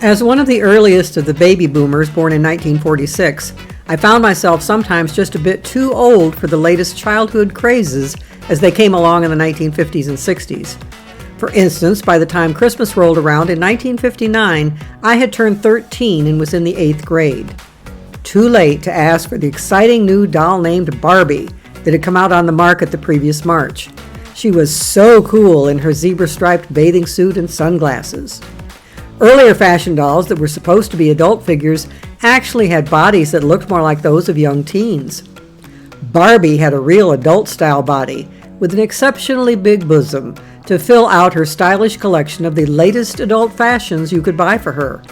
As one of the earliest of the baby boomers born in 1946, I found myself sometimes just a bit too old for the latest childhood crazes as they came along in the 1950s and 60s. For instance, by the time Christmas rolled around in 1959, I had turned 13 and was in the 8th grade. Too late to ask for the exciting new doll named Barbie that had come out on the market the previous March. She was so cool in her zebra-striped bathing suit and sunglasses. Earlier fashion dolls that were supposed to be adult figures actually had bodies that looked more like those of young teens. Barbie had a real adult-style body with an exceptionally big bosom to fill out her stylish collection of the latest adult fashions you could buy for her.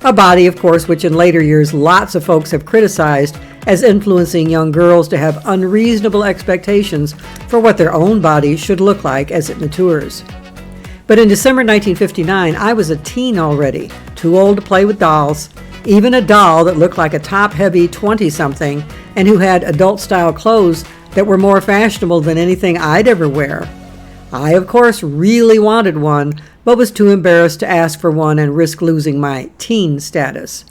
A body, of course, which in later years lots of folks have criticized as influencing young girls to have unreasonable expectations for what their own bodies should look like as it matures. But in December 1959, I was a teen already, too old to play with dolls, even a doll that looked like a top-heavy 20-something and who had adult-style clothes that were more fashionable than anything I'd ever wear. I, of course, really wanted one, but was too embarrassed to ask for one and risk losing my teen status.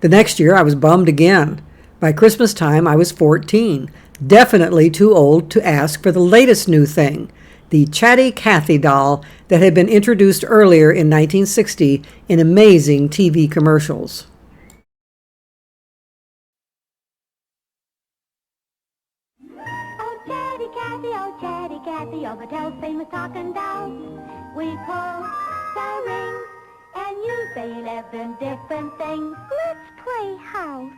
The next year, I was bummed again. By Christmas time, I was 14, definitely too old to ask for the latest new thing, the Chatty Cathy doll that had been introduced earlier in 1960 in amazing TV commercials. Oh Chatty Cathy, you're Mattel's famous talking doll. We pull the ring and you say 11 different things. Let's play house.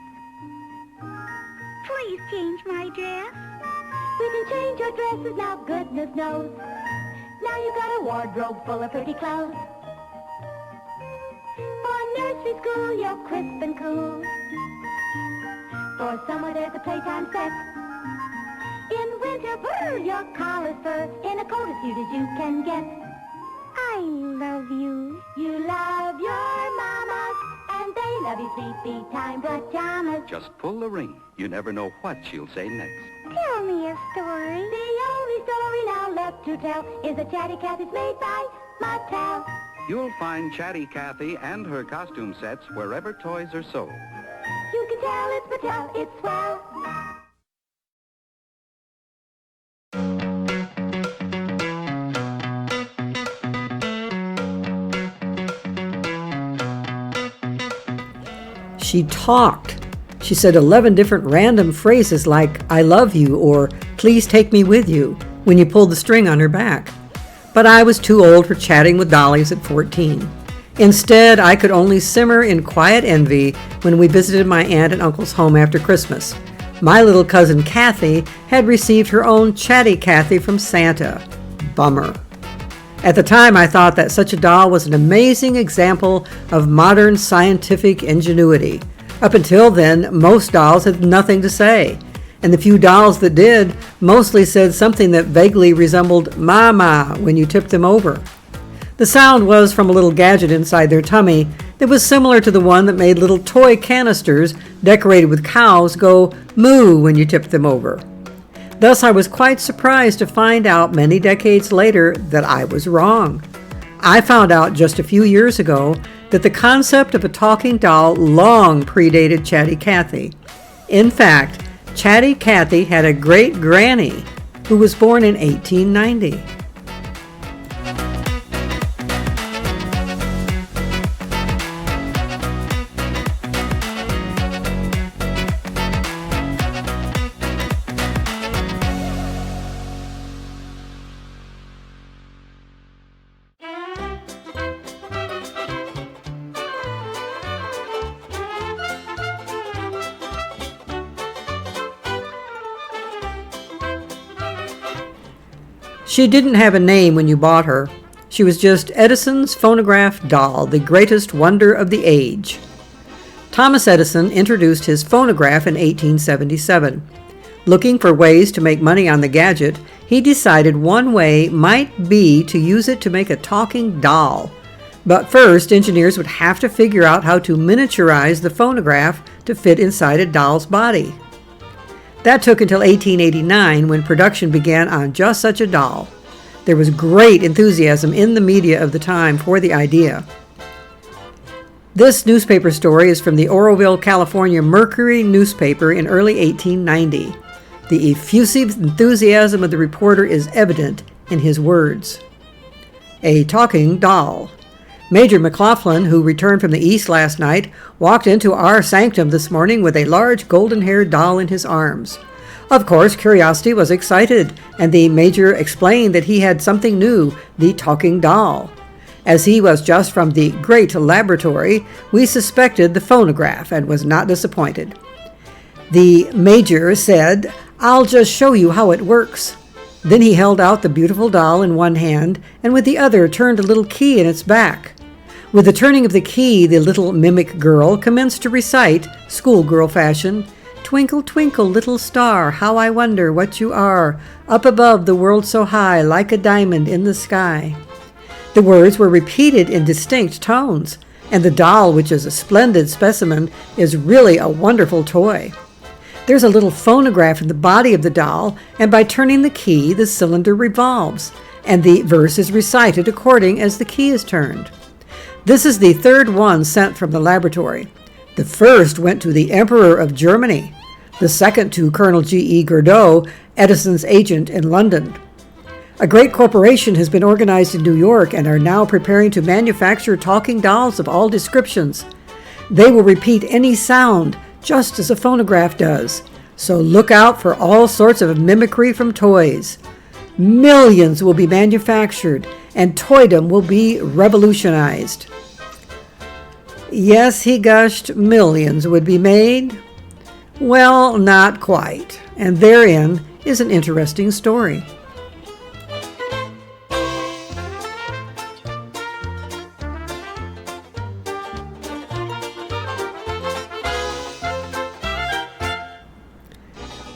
Please change my dress. We can change your dresses now, goodness knows. Now you've got a wardrobe full of pretty clothes. For nursery school, you're crisp and cool. For summer, there's a playtime set. In winter, brr, your collar's fur. In a coat as cute as you can get. I love you. You love your mamas, and they love you sleepy time pajamas. Just pull the ring. You never know what she'll say next. Tell me a story. The only story now left to tell is that Chatty Cathy's made by Mattel. You'll find Chatty Cathy and her costume sets wherever toys are sold. You can tell it's Mattel, it's swell. She talked. She said 11 different random phrases like, I love you, or please take me with you, when you pulled the string on her back. But I was too old for chatting with dollies at 14. Instead, I could only simmer in quiet envy when we visited my aunt and uncle's home after Christmas. My little cousin Cathy had received her own Chatty Cathy from Santa. Bummer. At the time, I thought that such a doll was an amazing example of modern scientific ingenuity. Up until then, most dolls had nothing to say, and the few dolls that did mostly said something that vaguely resembled "mama" when you tipped them over. The sound was from a little gadget inside their tummy that was similar to the one that made little toy canisters decorated with cows go moo when you tipped them over. Thus, I was quite surprised to find out many decades later that I was wrong. I found out just a few years ago that the concept of a talking doll long predated Chatty Cathy. In fact, Chatty Cathy had a great-granny who was born in 1890. She didn't have a name when you bought her. She was just Edison's phonograph doll, the greatest wonder of the age. Thomas Edison introduced his phonograph in 1877. Looking for ways to make money on the gadget, he decided one way might be to use it to make a talking doll. But first, engineers would have to figure out how to miniaturize the phonograph to fit inside a doll's body. That took until 1889 when production began on just such a doll. There was great enthusiasm in the media of the time for the idea. This newspaper story is from the Oroville, California Mercury newspaper in early 1890. The effusive enthusiasm of the reporter is evident in his words. A talking doll. Major McLaughlin, who returned from the East last night, walked into our sanctum this morning with a large golden-haired doll in his arms. Of course, curiosity was excited, and the Major explained that he had something new, the talking doll. As he was just from the great laboratory, we suspected the phonograph and was not disappointed. The Major said, "I'll just show you how it works." Then he held out the beautiful doll in one hand, and with the other turned a little key in its back. With the turning of the key, the little mimic girl commenced to recite, schoolgirl fashion, "Twinkle, twinkle, little star, how I wonder what you are, up above the world so high, like a diamond in the sky." The words were repeated in distinct tones, and the doll, which is a splendid specimen, is really a wonderful toy. There's a little phonograph in the body of the doll, and by turning the key, the cylinder revolves, and the verse is recited according as the key is turned. This is the third one sent from the laboratory. The first went to the Emperor of Germany, the second to Colonel G.E. Gourdeau, Edison's agent in London. A great corporation has been organized in New York and are now preparing to manufacture talking dolls of all descriptions. They will repeat any sound, just as a phonograph does. So look out for all sorts of mimicry from toys. Millions will be manufactured, and toydom will be revolutionized. Yes, he gushed, millions would be made. Well, not quite, and therein is an interesting story.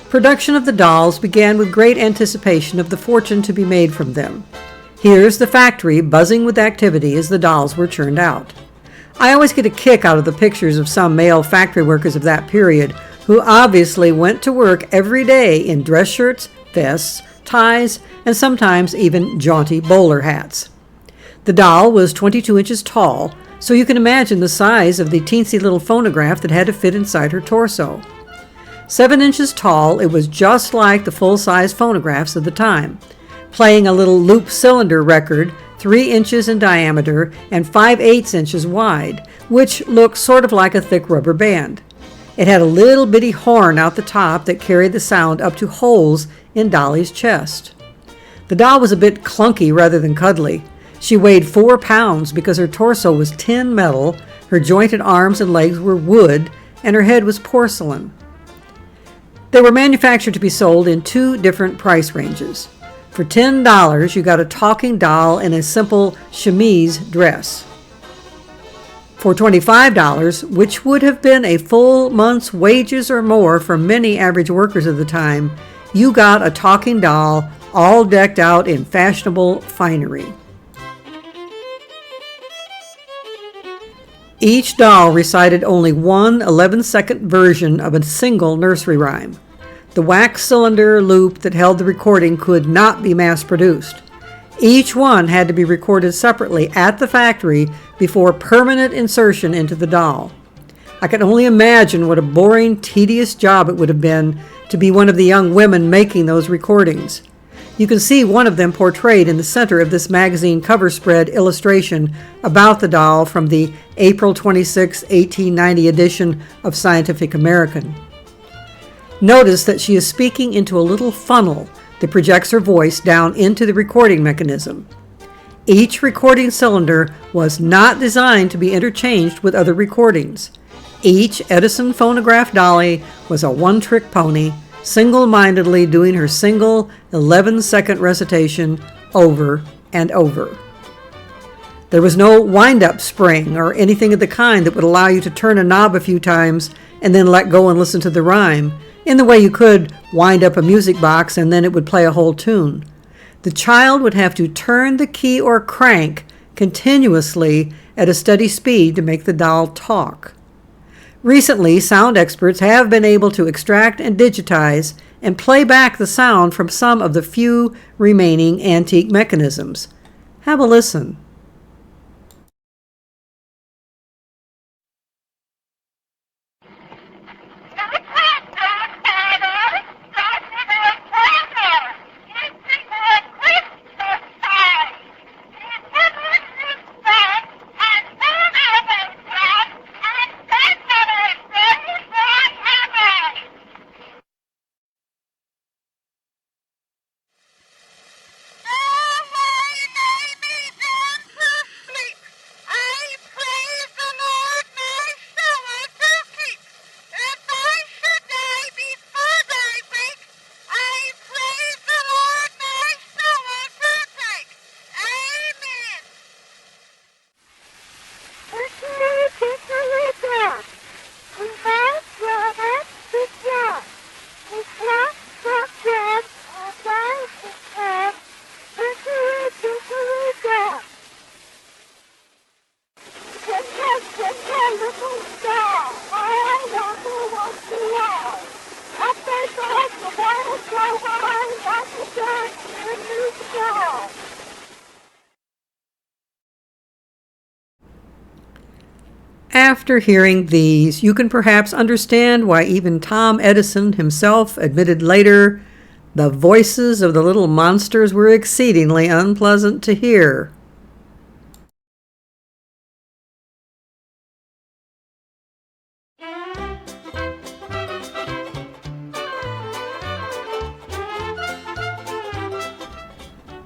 Production of the dolls began with great anticipation of the fortune to be made from them. Here's the factory buzzing with activity as the dolls were churned out. I always get a kick out of the pictures of some male factory workers of that period who obviously went to work every day in dress shirts, vests, ties, and sometimes even jaunty bowler hats. The doll was 22 inches tall, so you can imagine the size of the teensy little phonograph that had to fit inside her torso. 7 inches tall, it was just like the full-size phonographs of the time, playing a little loop cylinder record 3 inches in diameter and 5/8 inches wide, which looked sort of like a thick rubber band. It had a little bitty horn out the top that carried the sound up to holes in Dolly's chest. The doll was a bit clunky rather than cuddly. She weighed 4 pounds because her torso was tin metal, her jointed arms and legs were wood, and her head was porcelain. They were manufactured to be sold in 2 different price ranges. For $10, you got a talking doll in a simple chemise dress. For $25, which would have been a full month's wages or more for many average workers of the time, you got a talking doll all decked out in fashionable finery. Each doll recited only one 11-second version of a single nursery rhyme. The wax cylinder loop that held the recording could not be mass-produced. Each one had to be recorded separately at the factory before permanent insertion into the doll. I can only imagine what a boring, tedious job it would have been to be one of the young women making those recordings. You can see one of them portrayed in the center of this magazine cover spread illustration about the doll from the April 26, 1890 edition of Scientific American. Notice that she is speaking into a little funnel that projects her voice down into the recording mechanism. Each recording cylinder was not designed to be interchanged with other recordings. Each Edison phonograph dolly was a one-trick pony, single-mindedly doing her single 11-second recitation over and over. There was no wind-up spring or anything of the kind that would allow you to turn a knob a few times and then let go and listen to the rhyme, in the way you could wind up a music box and then it would play a whole tune. The child would have to turn the key or crank continuously at a steady speed to make the doll talk. Recently, sound experts have been able to extract and digitize and play back the sound from some of the few remaining antique mechanisms. Have a listen. After hearing these, you can perhaps understand why even Tom Edison himself admitted later, the voices of the little monsters were exceedingly unpleasant to hear.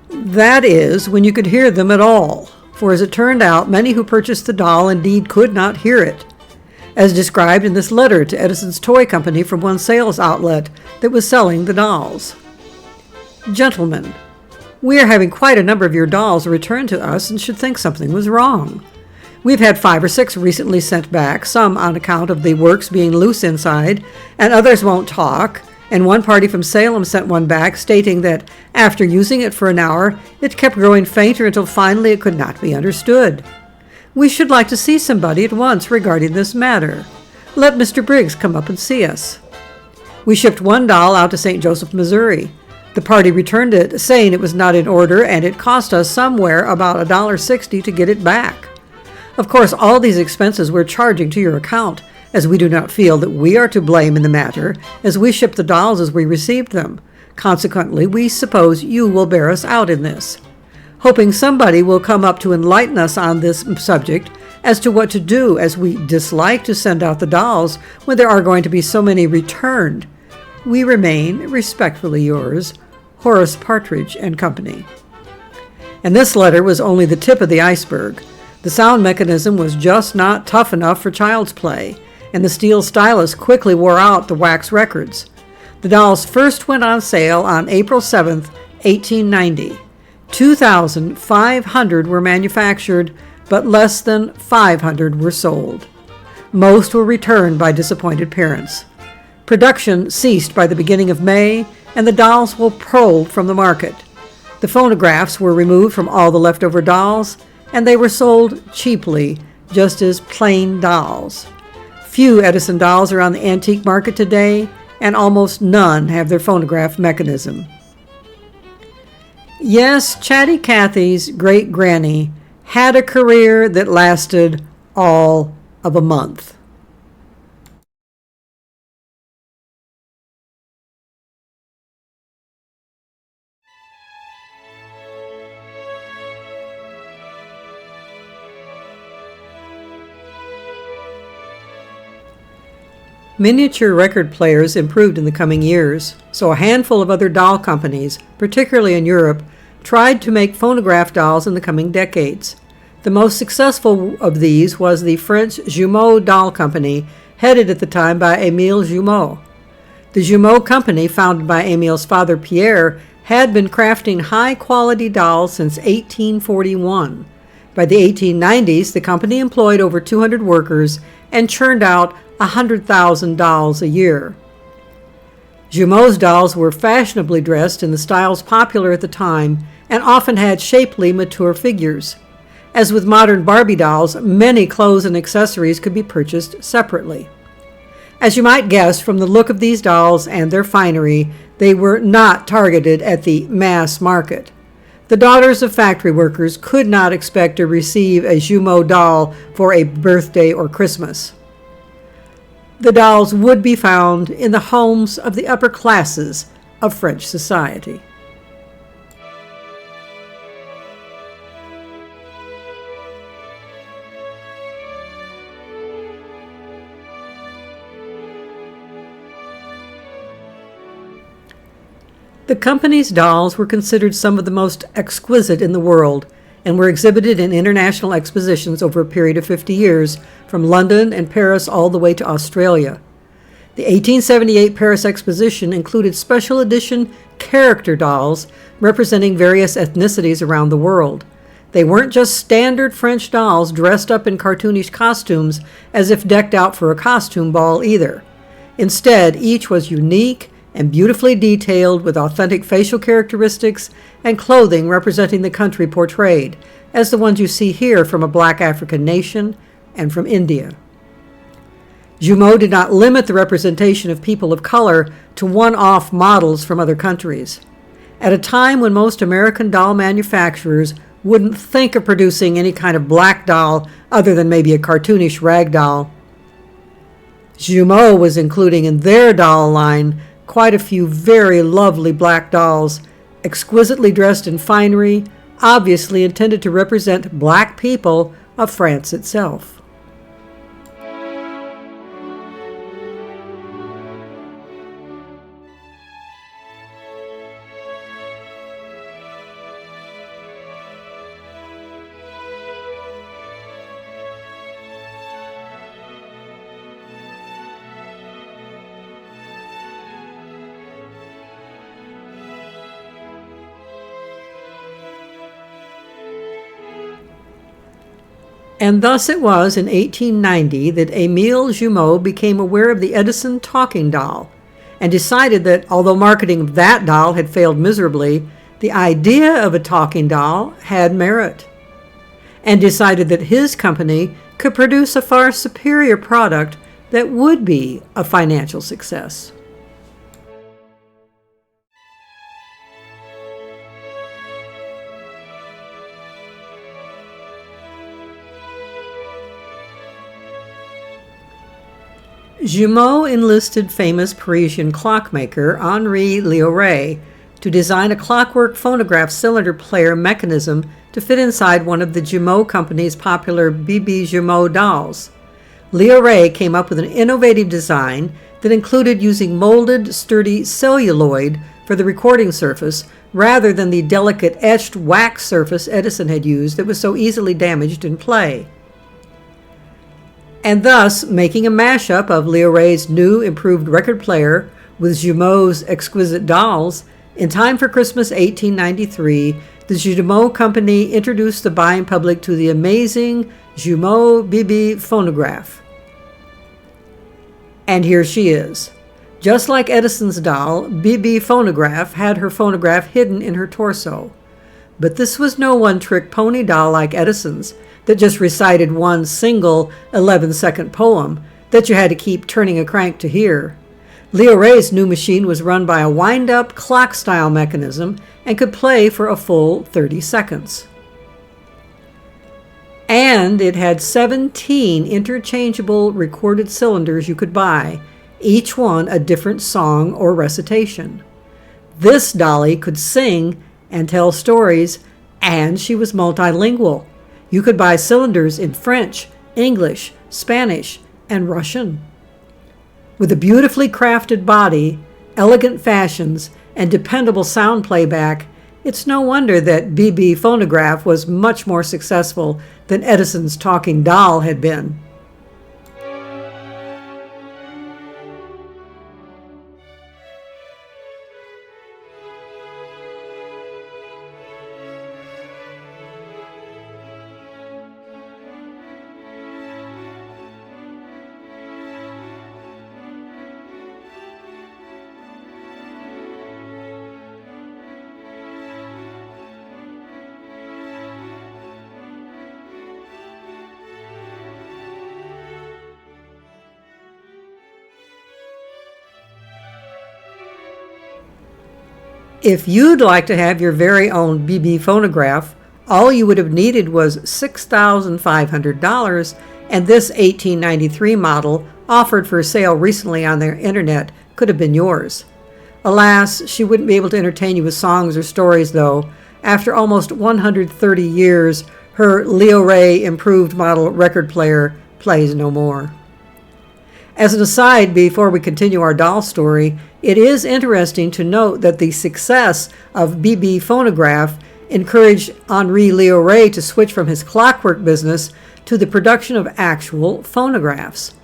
That is, when you could hear them at all, for as it turned out, many who purchased the doll indeed could not hear it, as described in this letter to Edison's toy company from one sales outlet that was selling the dolls. Gentlemen, we are having quite a number of your dolls returned to us and should think something was wrong. We've had 5 or 6 recently sent back, some on account of the works being loose inside, and others won't talk, and one party from Salem sent one back stating that after using it for an hour, it kept growing fainter until finally it could not be understood. We should like to see somebody at once regarding this matter. Let Mr. Briggs come up and see us. We shipped one doll out to St. Joseph, Missouri. The party returned it, saying it was not in order, and it cost us somewhere about $1.60 to get it back. Of course, all these expenses we're charging to your account, as we do not feel that we are to blame in the matter, as we shipped the dolls as we received them. Consequently, we suppose you will bear us out in this. Hoping somebody will come up to enlighten us on this subject as to what to do, as we dislike to send out the dolls when there are going to be so many returned. We remain, respectfully yours, Horace Partridge and Company. And this letter was only the tip of the iceberg. The sound mechanism was just not tough enough for child's play, and the steel stylus quickly wore out the wax records. The dolls first went on sale on April 7, 1890. 2,500 were manufactured, but less than 500 were sold. Most were returned by disappointed parents. Production ceased by the beginning of May, and the dolls were pulled from the market. The phonographs were removed from all the leftover dolls, and they were sold cheaply, just as plain dolls. Few Edison dolls are on the antique market today, and almost none have their phonograph mechanism. Yes, Chatty Cathy's great-granny had a career that lasted all of a month. Miniature record players improved in the coming years, so a handful of other doll companies, particularly in Europe, tried to make phonograph dolls in the coming decades. The most successful of these was the French Jumo doll company, headed at the time by Émile Jumo. The Jumo company, founded by Émile's father Pierre, had been crafting high-quality dolls since 1841. By the 1890s, the company employed over 200 workers and churned out 100,000 dolls a year. Jumeau's dolls were fashionably dressed in the styles popular at the time and often had shapely, mature figures. As with modern Barbie dolls, many clothes and accessories could be purchased separately. As you might guess from the look of these dolls and their finery, they were not targeted at the mass market. The daughters of factory workers could not expect to receive a Jumo doll for a birthday or Christmas. The dolls would be found in the homes of the upper classes of French society. The company's dolls were considered some of the most exquisite in the world and were exhibited in international expositions over a period of 50 years, from London and Paris all the way to Australia. The 1878 Paris Exposition included special edition character dolls representing various ethnicities around the world. They weren't just standard French dolls dressed up in cartoonish costumes as if decked out for a costume ball either. Instead, each was unique and beautifully detailed with authentic facial characteristics and clothing representing the country portrayed, as the ones you see here from a black African nation and from India. Jumo did not limit the representation of people of color to one-off models from other countries. At a time when most American doll manufacturers wouldn't think of producing any kind of black doll other than maybe a cartoonish rag doll, Jumo was including in their doll line quite a few very lovely black dolls, exquisitely dressed in finery, obviously intended to represent black people of France itself. And thus it was in 1890 that Émile Jumo became aware of the Edison talking doll and decided that although marketing that doll had failed miserably, the idea of a talking doll had merit, and decided that his company could produce a far superior product that would be a financial success. Jumo enlisted famous Parisian clockmaker Henri Léo-Ray to design a clockwork phonograph cylinder player mechanism to fit inside one of the Jumo company's popular Bibi Jumo dolls. Léo-Ray came up with an innovative design that included using molded, sturdy celluloid for the recording surface rather than the delicate etched wax surface Edison had used that was so easily damaged in play, and thus making a mashup of Léo-Ray's new improved record player with Jumo's exquisite dolls. In time for Christmas 1893, the Jumo company introduced the buying public to the amazing Jumo Bibi phonograph. And here she is. Just like Edison's doll, Bibi phonograph had her phonograph hidden in her torso. But this was no one-trick pony doll like Edison's that just recited one single 11-second poem that you had to keep turning a crank to hear. Léo-Ray's new machine was run by a wind-up clock-style mechanism and could play for a full 30 seconds. And it had 17 interchangeable recorded cylinders you could buy, each one a different song or recitation. This dolly could sing and tell stories, and she was multilingual. You could buy cylinders in French, English, Spanish, and Russian. With a beautifully crafted body, elegant fashions, and dependable sound playback, it's no wonder that Bibi phonograph was much more successful than Edison's talking doll had been. If you'd like to have your very own Bibi phonograph, all you would have needed was $6,500, and this 1893 model, offered for sale recently on their internet, could have been yours. Alas, she wouldn't be able to entertain you with songs or stories, though. After almost 130 years, her Léo-Ray improved model record player plays no more. As an aside, before we continue our doll story, it is interesting to note that the success of Bibi phonograph encouraged Henri Léo-Ray to switch from his clockwork business to the production of actual phonographs.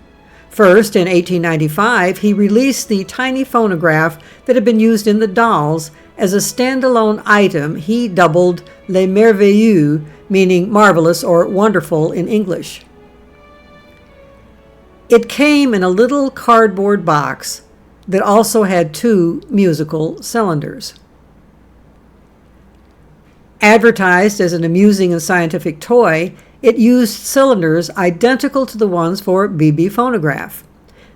First, in 1895, he released the tiny phonograph that had been used in the dolls as a standalone item he dubbed Les Merveilleux, meaning marvelous or wonderful in English. It came in a little cardboard box that also had 2 musical cylinders. Advertised as an amusing and scientific toy, it used cylinders identical to the ones for BB phonograph.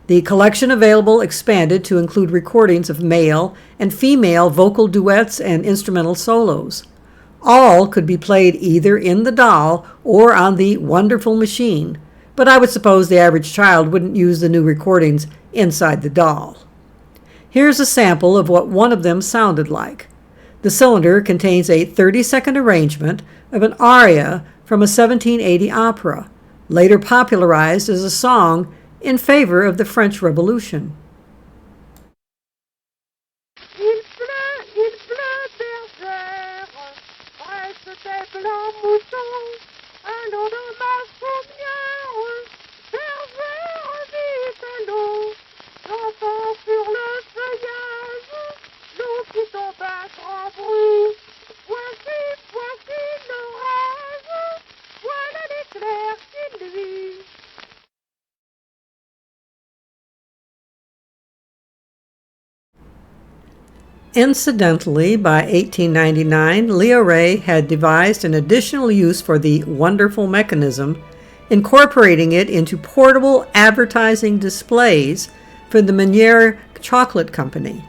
The collection available expanded to include recordings of male and female vocal duets and instrumental solos. All could be played either in the doll or on the wonderful machine, but I would suppose the average child wouldn't use the new recordings inside the doll. Here's a sample of what one of them sounded like. The cylinder contains a 30-second arrangement of an aria from a 1780 opera, later popularized as a song in favor of the French Revolution. Il pleut, bergère, reste tes blancs moutons, allons dans ma chaumière, bergère, vite l'eau, j'entends sur le feuillage, l'eau qui tombe à grand bruit, voici, voici l'orage, voilà l'éclair qui luit. Incidentally, by 1899, Léo-Ray had devised an additional use for the wonderful mechanism, incorporating it into portable advertising displays for the Meniere Chocolate Company.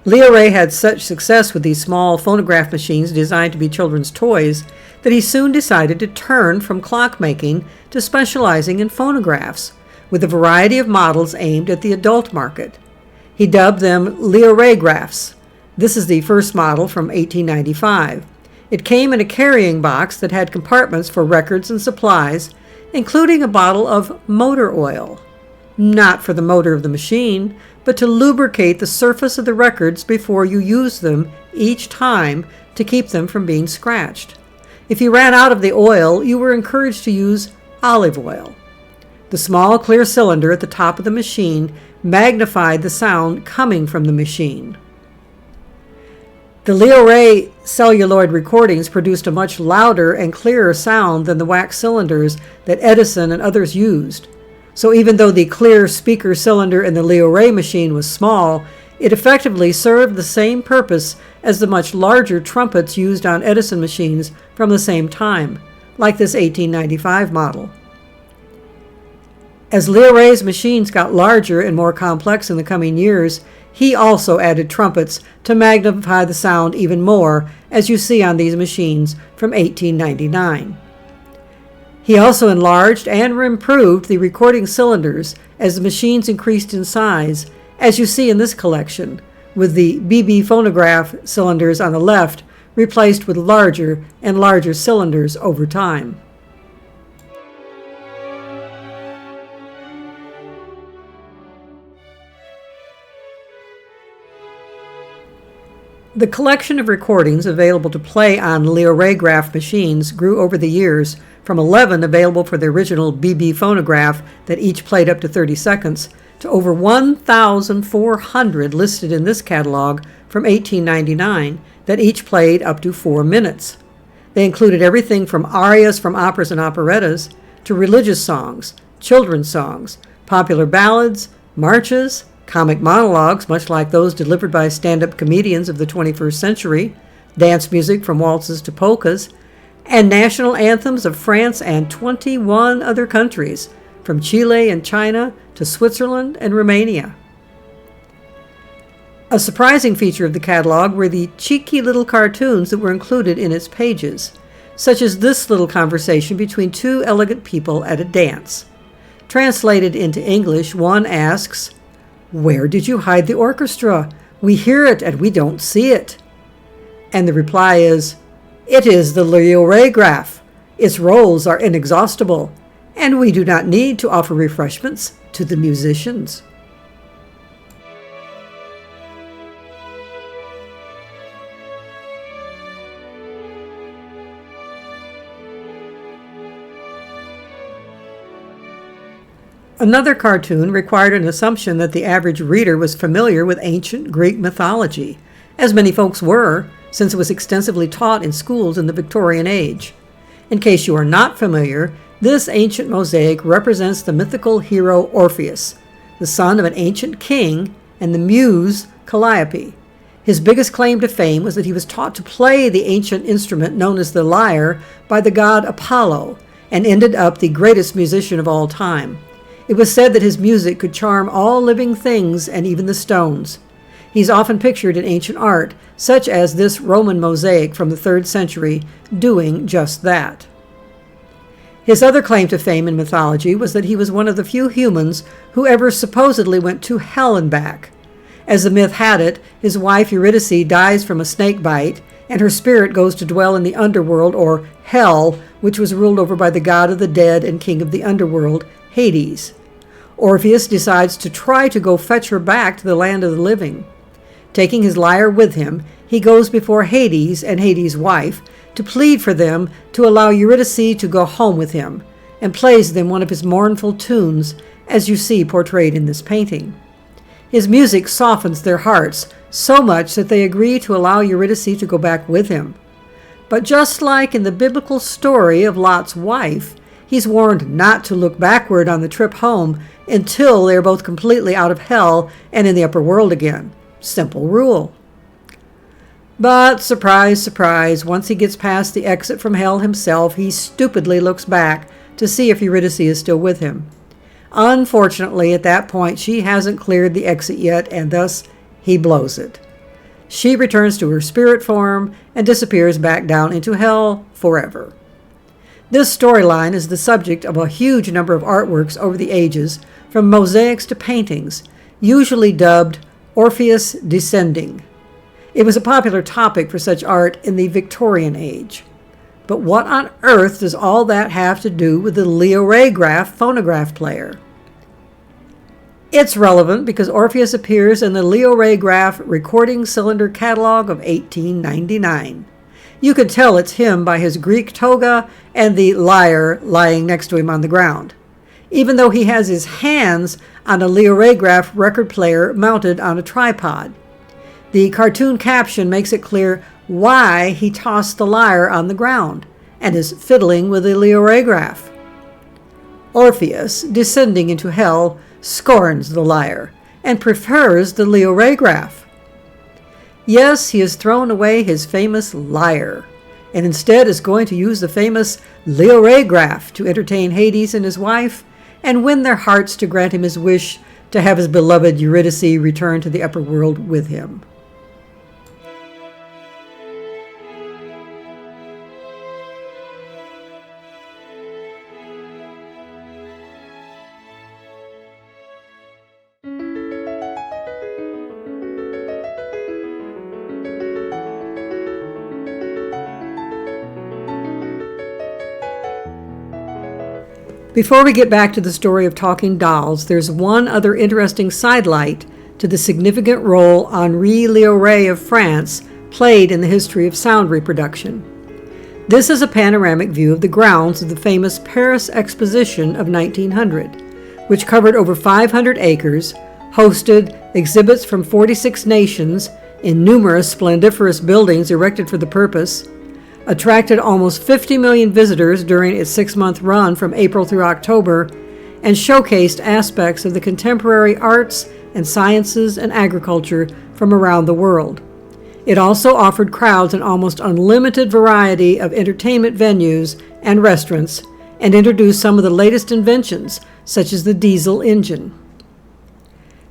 Léo-Ray had such success with these small phonograph machines designed to be children's toys that he soon decided to turn from clockmaking to specializing in phonographs, with a variety of models aimed at the adult market. He dubbed them Léo-Ray graphs. This is the first model from 1895. It came in a carrying box that had compartments for records and supplies, including a bottle of motor oil. Not for the motor of the machine, but to lubricate the surface of the records before you use them each time to keep them from being scratched. If you ran out of the oil, you were encouraged to use olive oil. The small clear cylinder at the top of the machine magnified the sound coming from the machine. The Léo-Ray celluloid recordings produced a much louder and clearer sound than the wax cylinders that Edison and others used. So even though the clear speaker cylinder in the Léo-Ray machine was small, it effectively served the same purpose as the much larger trumpets used on Edison machines from the same time, like this 1895 model. As Léo-Ray's machines got larger and more complex in the coming years, he also added trumpets to magnify the sound even more, as you see on these machines from 1899. He also enlarged and improved the recording cylinders as the machines increased in size, as you see in this collection, with the BB phonograph cylinders on the left replaced with larger and larger cylinders over time. The collection of recordings available to play on Léo-Ray graph machines grew over the years from 11 available for the original BB phonograph that each played up to 30 seconds to over 1,400 listed in this catalog from 1899 that each played up to 4 minutes. They included everything from arias from operas and operettas to religious songs, children's songs, popular ballads, marches, comic monologues, much like those delivered by stand-up comedians of the 21st century, dance music from waltzes to polkas, and national anthems of France and 21 other countries, from Chile and China to Switzerland and Romania. A surprising feature of the catalog were the cheeky little cartoons that were included in its pages, such as this little conversation between two elegant people at a dance. Translated into English, one asks, "Where did you hide the orchestra? We hear it and we don't see it." And the reply is, "It is the Léo-Ray graph. Its rolls are inexhaustible, and we do not need to offer refreshments to the musicians." Another cartoon required an assumption that the average reader was familiar with ancient Greek mythology, as many folks were, since it was extensively taught in schools in the Victorian age. In case you are not familiar, this ancient mosaic represents the mythical hero Orpheus, the son of an ancient king, and the muse Calliope. His biggest claim to fame was that he was taught to play the ancient instrument known as the lyre by the god Apollo, and ended up the greatest musician of all time. It was said that his music could charm all living things and even the stones. He's often pictured in ancient art, such as this Roman mosaic from the 3rd century, doing just that. His other claim to fame in mythology was that he was one of the few humans who ever supposedly went to hell and back. As the myth had it, his wife Eurydice dies from a snake bite, and her spirit goes to dwell in the underworld, or hell, which was ruled over by the god of the dead and king of the underworld, Hades. Orpheus decides to try to go fetch her back to the land of the living. Taking his lyre with him, he goes before Hades and Hades' wife to plead for them to allow Eurydice to go home with him, and plays them one of his mournful tunes, as you see portrayed in this painting. His music softens their hearts so much that they agree to allow Eurydice to go back with him. But just like in the biblical story of Lot's wife, he's warned not to look backward on the trip home until they're both completely out of hell and in the upper world again. Simple rule. But surprise, surprise, once he gets past the exit from hell himself, he stupidly looks back to see if Eurydice is still with him. Unfortunately, at that point, she hasn't cleared the exit yet, and thus he blows it. She returns to her spirit form and disappears back down into hell forever. This storyline is the subject of a huge number of artworks over the ages, from mosaics to paintings, usually dubbed Orpheus Descending. It was a popular topic for such art in the Victorian age. But what on earth does all that have to do with the Léo-Ray phonograph player? It's relevant because Orpheus appears in the Léo-Ray recording cylinder catalog of 1899. You can tell it's him by his Greek toga and the lyre lying next to him on the ground, even though he has his hands on a Léo-Ray record player mounted on a tripod. The cartoon caption makes it clear why he tossed the lyre on the ground and is fiddling with the Léo-Ray Orpheus, descending into hell, scorns the lyre and prefers the Léo-Ray Yes, he has thrown away his famous lyre and instead is going to use the famous Léo-Ray to entertain Hades and his wife and win their hearts to grant him his wish to have his beloved Eurydice return to the upper world with him. Before we get back to the story of talking dolls, there's one other interesting sidelight to the significant role Henri Léo-Ray of France played in the history of sound reproduction. This is a panoramic view of the grounds of the famous Paris Exposition of 1900, which covered over 500 acres, hosted exhibits from 46 nations in numerous splendiferous buildings erected for the purpose, attracted almost 50 million visitors during its 6-month run from April through October, and showcased aspects of the contemporary arts and sciences and agriculture from around the world. It also offered crowds an almost unlimited variety of entertainment venues and restaurants, and introduced some of the latest inventions, such as the diesel engine.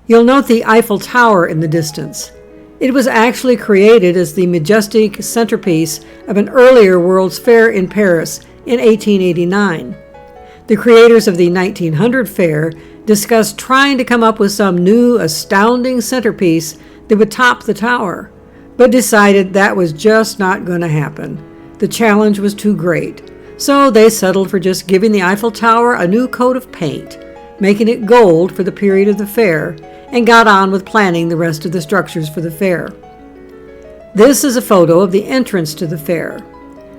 You'll note the Eiffel Tower in the distance. It was actually created as the majestic centerpiece of an earlier World's Fair in Paris in 1889. The creators of the 1900 fair discussed trying to come up with some new, astounding centerpiece that would top the tower, but decided that was just not going to happen. The challenge was too great, so they settled for just giving the Eiffel Tower a new coat of paint, making it gold for the period of the fair, and got on with planning the rest of the structures for the fair. This is a photo of the entrance to the fair.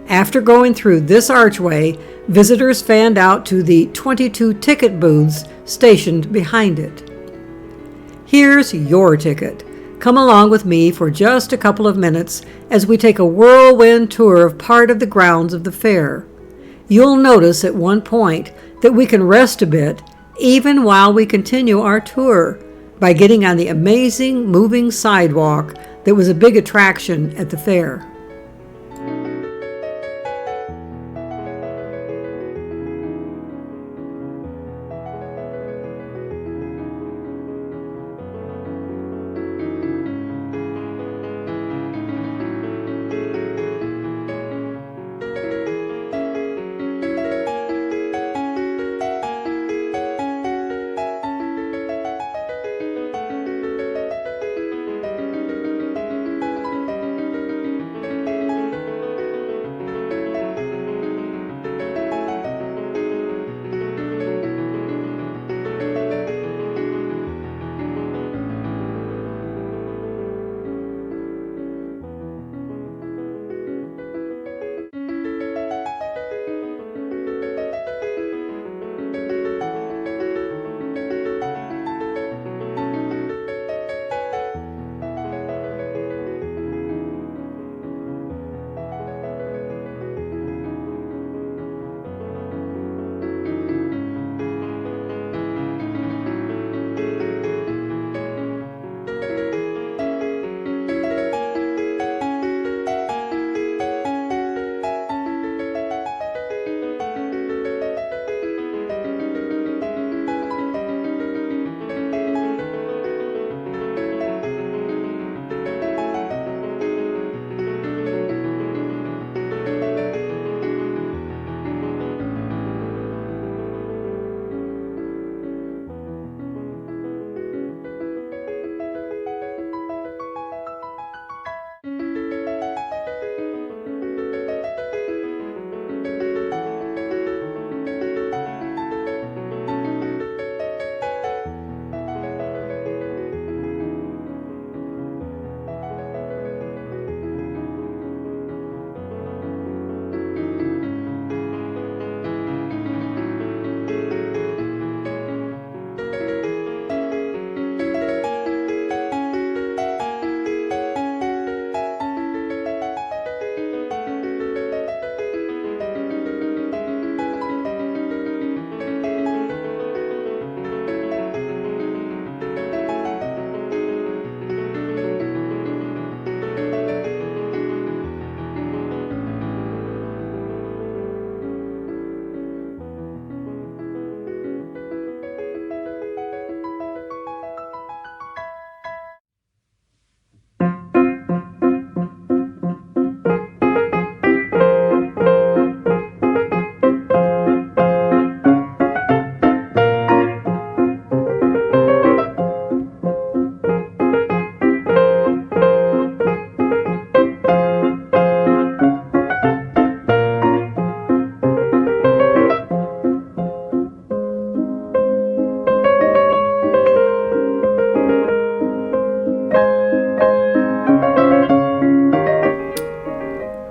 After going through this archway, visitors fanned out to the 22 ticket booths stationed behind it. Here's your ticket. Come along with me for just a couple of minutes as we take a whirlwind tour of part of the grounds of the fair. You'll notice at one point that we can rest a bit even while we continue our tour, by getting on the amazing moving sidewalk that was a big attraction at the fair.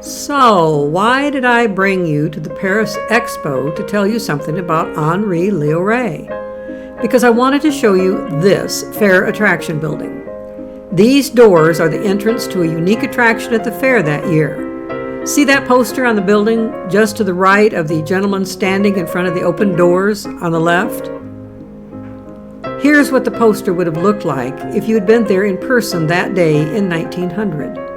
So, why did I bring you to the Paris Expo to tell you something about Henri Léo-Ray? Because I wanted to show you this fair attraction building. These doors are the entrance to a unique attraction at the fair that year. See that poster on the building just to the right of the gentleman standing in front of the open doors on the left? Here's what the poster would have looked like if you had been there in person that day in 1900.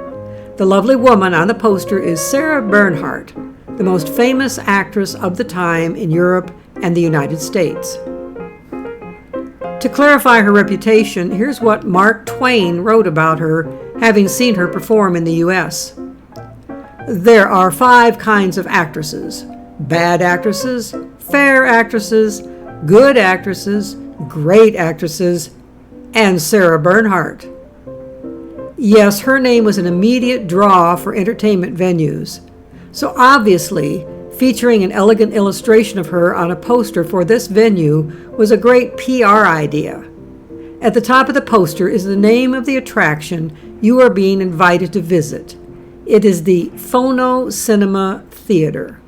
The lovely woman on the poster is Sarah Bernhardt, the most famous actress of the time in Europe and the United States. To clarify her reputation, here's what Mark Twain wrote about her, having seen her perform in the U.S. There are 5 kinds of actresses: bad actresses, fair actresses, good actresses, great actresses, and Sarah Bernhardt. Yes, her name was an immediate draw for entertainment venues. So obviously, featuring an elegant illustration of her on a poster for this venue was a great PR idea. At the top of the poster is the name of the attraction you are being invited to visit. It is the Phono Cinema Theater.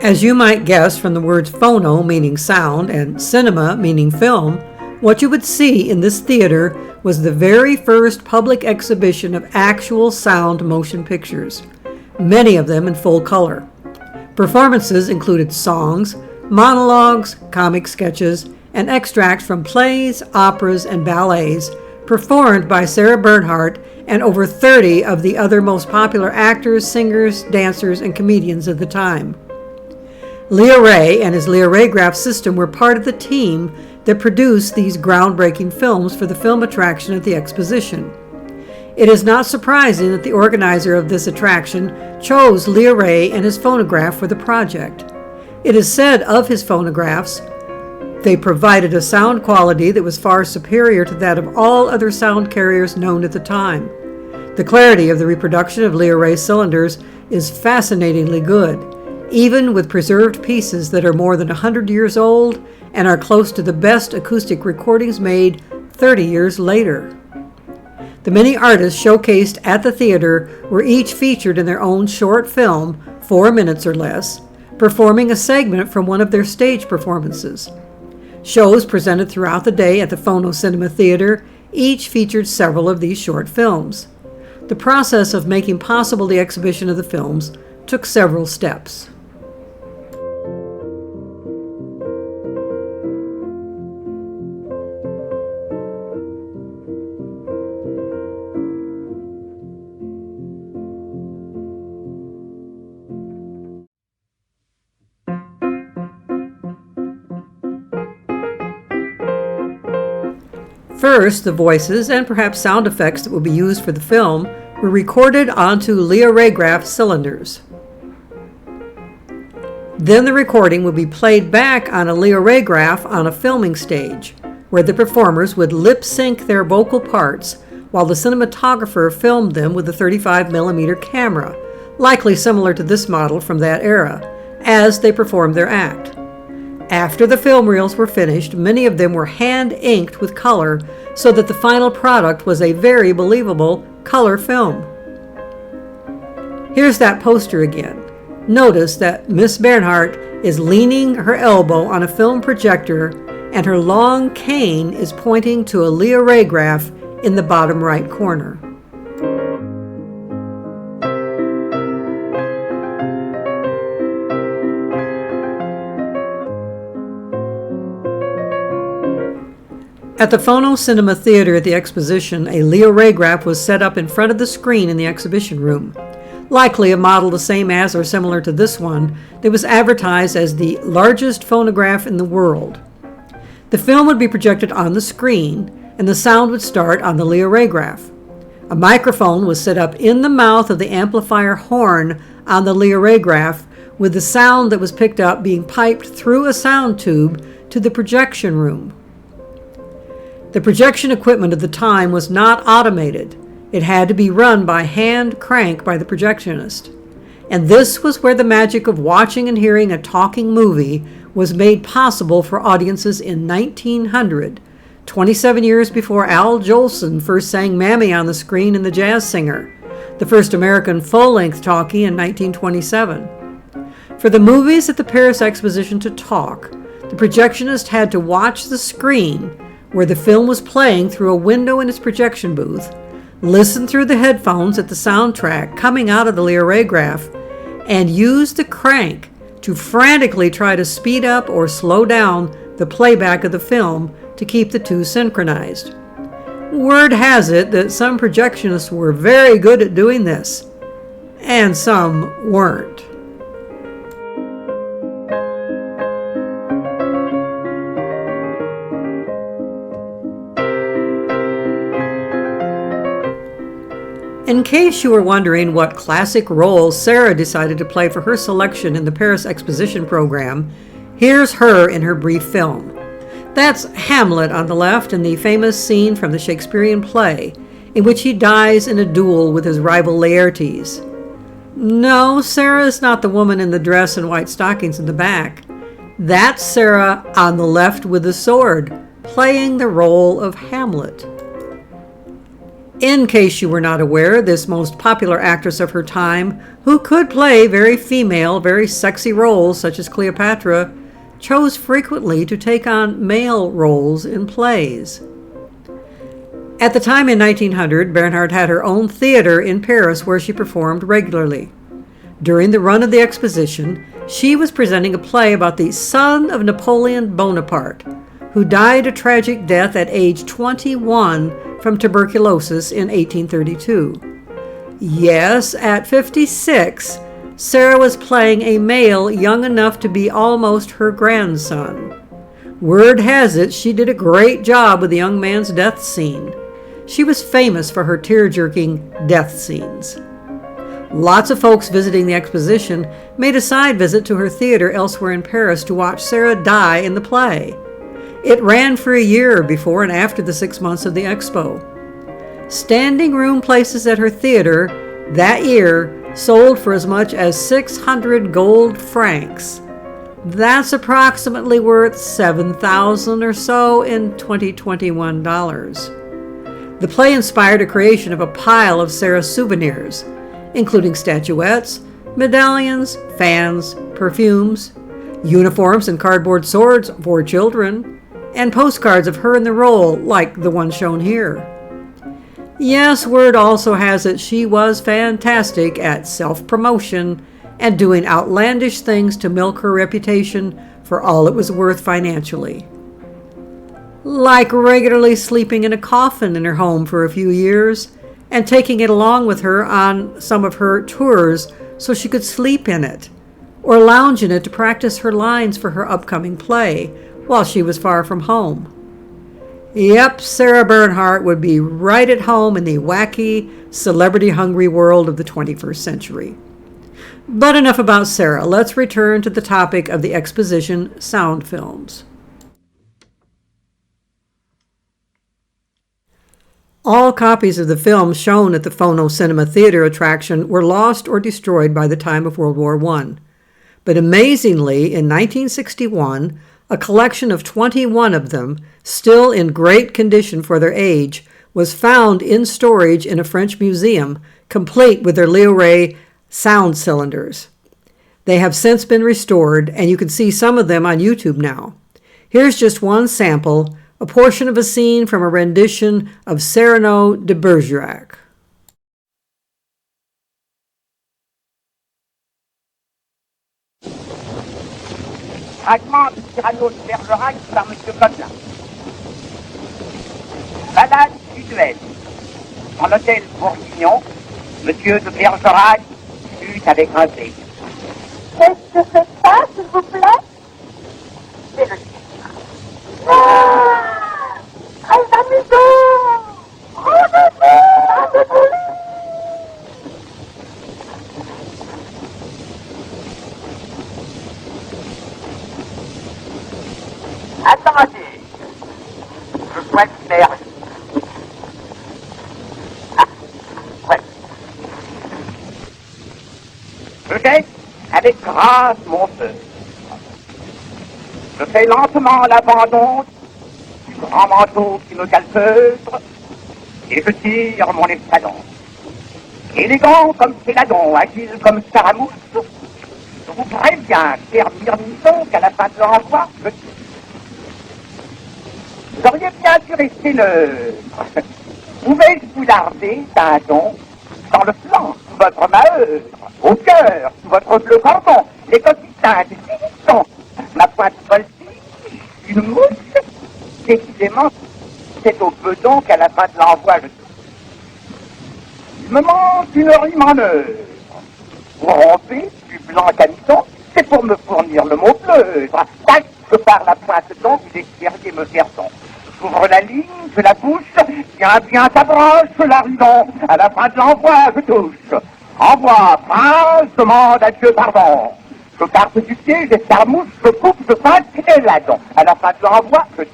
As you might guess from the words phono, meaning sound, and cinema, meaning film, what you would see in this theater was the very first public exhibition of actual sound motion pictures, many of them in full color. Performances included songs, monologues, comic sketches, and extracts from plays, operas, and ballets performed by Sarah Bernhardt and over 30 of the other most popular actors, singers, dancers, and comedians of the time. Léo-Ray and his Léo-Ray system were part of the team that produced these groundbreaking films for the film attraction at the Exposition. It is not surprising that the organizer of this attraction chose Léo-Ray and his phonograph for the project. It is said of his phonographs, they provided a sound quality that was far superior to that of all other sound carriers known at the time. The clarity of the reproduction of Léo-Ray cylinders is fascinatingly good, even with preserved pieces that are more than 100 years old and are close to the best acoustic recordings made 30 years later. The many artists showcased at the theater were each featured in their own short film, 4 minutes or less, performing a segment from one of their stage performances. Shows presented throughout the day at the Phono Cinema Theater each featured several of these short films. The process of making possible the exhibition of the films took several steps. First, the voices and perhaps sound effects that will be used for the film were recorded onto Léo-Ray cylinders. Then the recording would be played back on a Léo-Ray on a filming stage, where the performers would lip-sync their vocal parts while the cinematographer filmed them with a 35mm camera, likely similar to this model from that era, as they performed their act. After the film reels were finished, many of them were hand-inked with color so that the final product was a very believable color film. Here's that poster again. Notice that Miss Bernhardt is leaning her elbow on a film projector and her long cane is pointing to a Léo-Ray in the bottom right corner. At the Phono Cinema Theater at the Exposition, a Léo-Ray was set up in front of the screen in the exhibition room. Likely a model the same as or similar to this one that was advertised as the largest phonograph in the world. The film would be projected on the screen and the sound would start on the Léo-Ray. A microphone was set up in the mouth of the amplifier horn on the Léo-Ray with the sound that was picked up being piped through a sound tube to the projection room. The projection equipment of the time was not automated. It had to be run by hand crank by the projectionist. And this was where the magic of watching and hearing a talking movie was made possible for audiences in 1900, 27 years before Al Jolson first sang Mammy on the screen in The Jazz Singer, the first American full-length talkie in 1927. For the movies at the Paris Exposition to talk, the projectionist had to watch the screen where the film was playing through a window in its projection booth, listen through the headphones at the soundtrack coming out of the Léo-Ray and use the crank to frantically try to speed up or slow down the playback of the film to keep the two synchronized. Word has it that some projectionists were very good at doing this, and some weren't. In case you were wondering what classic roles Sarah decided to play for her selection in the Paris Exposition program, here's her in her brief film. That's Hamlet on the left in the famous scene from the Shakespearean play, in which he dies in a duel with his rival Laertes. No, Sarah is not the woman in the dress and white stockings in the back. That's Sarah on the left with the sword, playing the role of Hamlet. In case you were not aware, this most popular actress of her time, who could play very female, very sexy roles such as Cleopatra, chose frequently to take on male roles in plays. At the time in 1900, Bernhardt had her own theater in Paris where she performed regularly. During the run of the exposition, She was presenting a play about the son of Napoleon Bonaparte, who died a tragic death at age 21 from tuberculosis in 1832. Yes, at 56, Sarah was playing a male young enough to be almost her grandson. Word has it she did a great job with the young man's death scene. She was famous for her tear-jerking death scenes. Lots of folks visiting the Exposition made a side visit to her theater elsewhere in Paris to watch Sarah die in the play. It ran for a year before and after the 6 months of the expo. Standing room places at her theater that year sold for as much as 600 gold francs. That's approximately worth $7,000 or so in 2021 dollars. The play inspired a creation of a pile of Sarah's souvenirs, including statuettes, medallions, fans, perfumes, uniforms and cardboard swords for children, and postcards of her in the role like the one shown here. Yes, word also has it she was fantastic at self-promotion and doing outlandish things to milk her reputation for all it was worth financially. Like regularly sleeping in a coffin in her home for a few years and taking it along with her on some of her tours so she could sleep in it, or lounge in it to practice her lines for her upcoming play while she was far from home. Yep, Sarah Bernhardt would be right at home in the wacky, celebrity-hungry world of the 21st century. But enough about Sarah. Let's return to the topic of the Exposition sound films. All copies of the films shown at the Phono Cinema Theater attraction were lost or destroyed by the time of World War I. But amazingly, in 1961, a collection of 21 of them, still in great condition for their age, was found in storage in a French museum, complete with their Léo-Ray sound cylinders. They have since been restored, and you can see some of them on YouTube now. Here's just one sample, a portion of a scene from a rendition of Cyrano de Bergerac. Fragment du Cyrano de Bergerac par M. Coquelin. Balade sud-ouest. En l'hôtel Bourguignon, M. de Bergerac fut avec un thé. Qu'est-ce que c'est ça, s'il vous plaît? C'est le titre. Ah! Très amusant! Rendez-vous! Attendez, je souhaite faire. Ah, ouais. Je jette avec grâce mon feu. Je fais lentement l'abandon du grand manteau qui me calfeutre et je tire mon espadon. Élégant comme Céladon, agile comme Scaramouche, je vous préviens, cher Myrmidon, qu'à la fin de l'envoi, je tire. Vous auriez bien dû rester neutre. Pouvais-je vous larder d'un don dans le flanc, sous votre maheur, au cœur, sous votre bleu canton, les coquilles teintes, sont ma pointe voltige, une mouche, décidément, c'est au bedon qu'à la fin de l'envoi je touche. Il me manque une rime en œuvre. Pour romper du blanc camisson, c'est pour me fournir le mot pleutre. Tac, que par la pointe d'on, vous espériez me faire son. J'ouvre la ligne, je la bouche, bien ta branche, la rudon. À la fin de l'envoi, je touche. Envoi, prince, demande à Dieu pardon. Je carte du pied, j'escarmouche, je coupe, je pince et là-dedans. À la fin de l'envoi, je touche.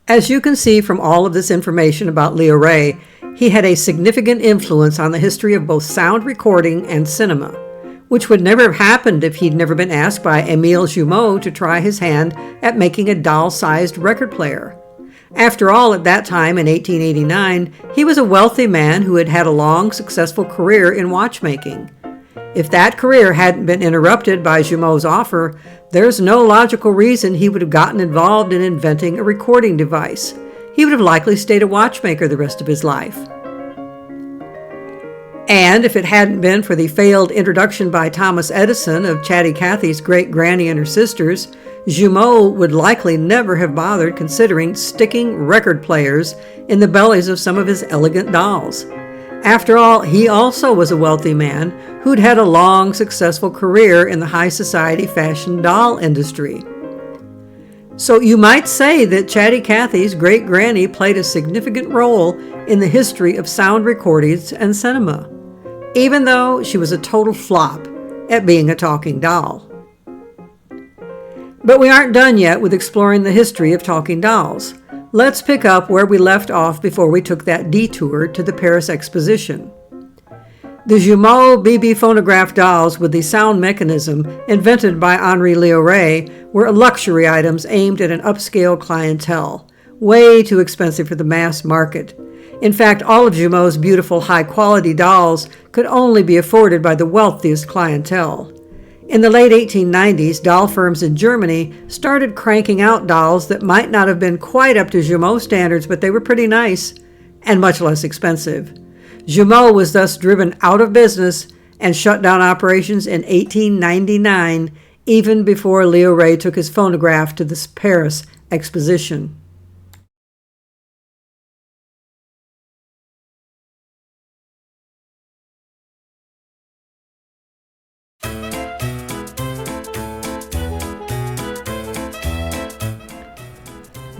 As you can see from all of this information about Léo-Ray, he had a significant influence on the history of both sound recording and cinema, which would never have happened if he'd never been asked by Émile Jumo to try his hand at making a doll-sized record player. After all, at that time in 1889, he was a wealthy man who had had a long, successful career in watchmaking. If that career hadn't been interrupted by Jumo's offer, there's no logical reason he would have gotten involved in inventing a recording device. He would have likely stayed a watchmaker the rest of his life. And if it hadn't been for the failed introduction by Thomas Edison of Chatty Cathy's great-granny and her sisters, Jumo would likely never have bothered considering sticking record players in the bellies of some of his elegant dolls. After all, he also was a wealthy man who'd had a long, successful career in the high society fashion doll industry. So you might say that Chatty Cathy's great-granny played a significant role in the history of sound recordings and cinema, even though she was a total flop at being a talking doll. But we aren't done yet with exploring the history of talking dolls. Let's pick up where we left off before we took that detour to the Paris Exposition. The Jumo BB phonograph dolls with the sound mechanism invented by Henri Léo-Ray were luxury items aimed at an upscale clientele, way too expensive for the mass market. In fact, all of Jumo's beautiful high-quality dolls could only be afforded by the wealthiest clientele. In the late 1890s, doll firms in Germany started cranking out dolls that might not have been quite up to Jumo standards, but they were pretty nice and much less expensive. Jumo was thus driven out of business and shut down operations in 1899, even before Léo-Ray took his phonograph to the Paris Exposition.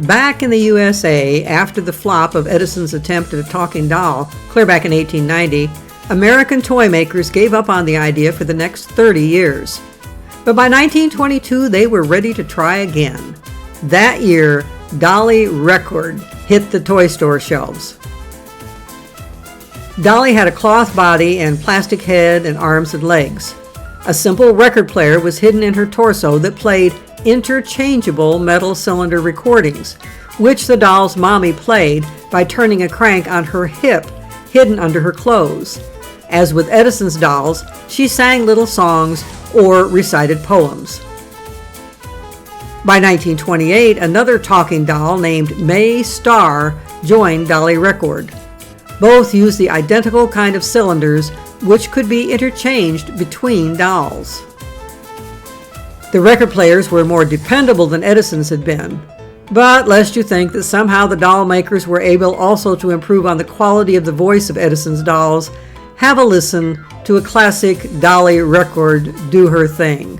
Back in the USA, after the flop of Edison's attempt at a talking doll, clear back in 1890, American toy makers gave up on the idea for the next 30 years. But by 1922, they were ready to try again. That year, Dolly Record hit the toy store shelves. Dolly had a cloth body and plastic head and arms and legs. A simple record player was hidden in her torso that played interchangeable metal cylinder recordings, which the doll's mommy played by turning a crank on her hip hidden under her clothes. As with Edison's dolls, she sang little songs or recited poems. By 1928, another talking doll named May Starr joined Dolly Record. Both used the identical kind of cylinders which could be interchanged between dolls. The record players were more dependable than Edison's had been, but lest you think that somehow the doll makers were able also to improve on the quality of the voice of Edison's dolls, have a listen to a classic Dolly Record do her thing.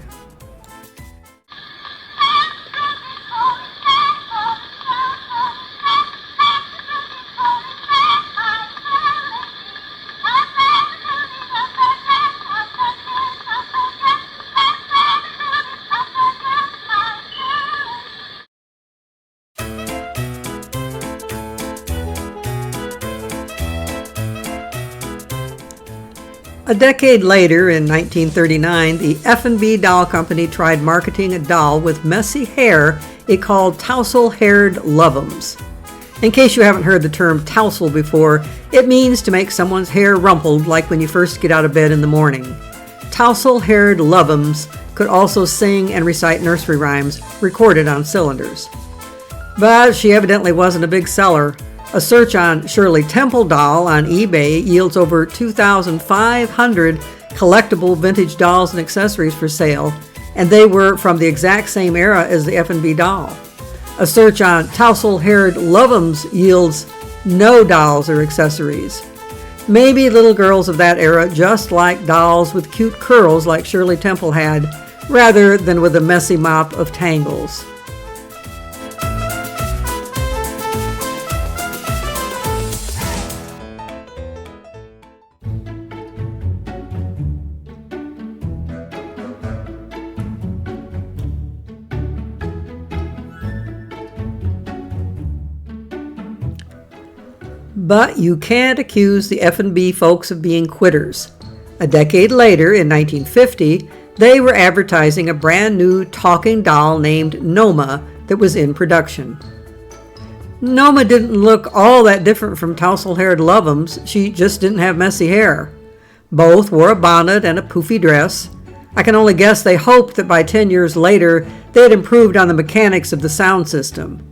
A decade later, in 1939, the F&B Doll Company tried marketing a doll with messy hair it called Tousle-Haired Love'ems. In case you haven't heard the term tousle before, it means to make someone's hair rumpled like when you first get out of bed in the morning. Tousle-Haired Love'ems could also sing and recite nursery rhymes recorded on cylinders. But she evidently wasn't a big seller. A search on Shirley Temple doll on eBay yields over 2,500 collectible vintage dolls and accessories for sale, and they were from the exact same era as the F&B doll. A search on Tousle-Haired Love'ems yields no dolls or accessories. Maybe little girls of that era just like dolls with cute curls like Shirley Temple had, rather than with a messy mop of tangles. But you can't accuse the F&B folks of being quitters. A decade later, in 1950, they were advertising a brand new talking doll named Noma that was in production. Noma didn't look all that different from Tousle-Haired Love'ems. She just didn't have messy hair. Both wore a bonnet and a poofy dress. I can only guess they hoped that by 10 years later, they had improved on the mechanics of the sound system.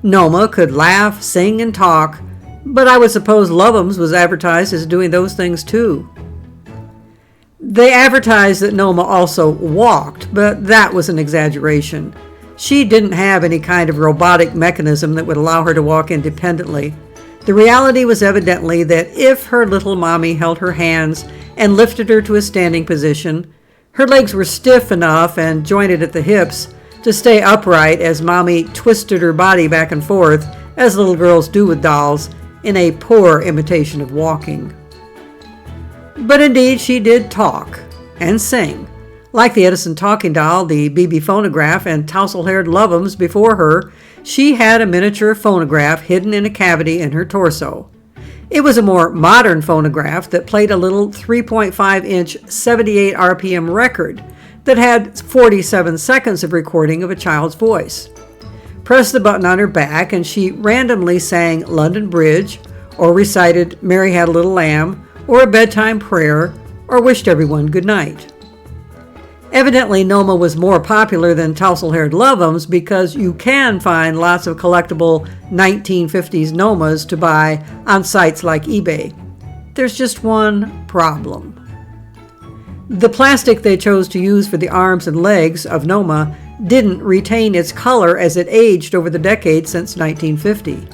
Noma could laugh, sing, and talk, but I would suppose Love'ems was advertised as doing those things too. They advertised that Noma also walked, but that was an exaggeration. She didn't have any kind of robotic mechanism that would allow her to walk independently. The reality was evidently that if her little mommy held her hands and lifted her to a standing position, her legs were stiff enough and jointed at the hips to stay upright as mommy twisted her body back and forth, as little girls do with dolls, in a poor imitation of walking. But indeed, she did talk and sing. Like the Edison talking doll, the BB phonograph, and tousle-haired Love'ems before her, she had a miniature phonograph hidden in a cavity in her torso. It was a more modern phonograph that played a little 3.5-inch 78 RPM record that had 47 seconds of recording of a child's voice. Press the button on her back and she randomly sang London Bridge, or recited Mary Had a Little Lamb, or a bedtime prayer, or wished everyone good night. Evidently, Noma was more popular than tousle-haired Love'ems because you can find lots of collectible 1950s Nomas to buy on sites like eBay. There's just one problem. The plastic they chose to use for the arms and legs of Noma didn't retain its color as it aged over the decades since 1950.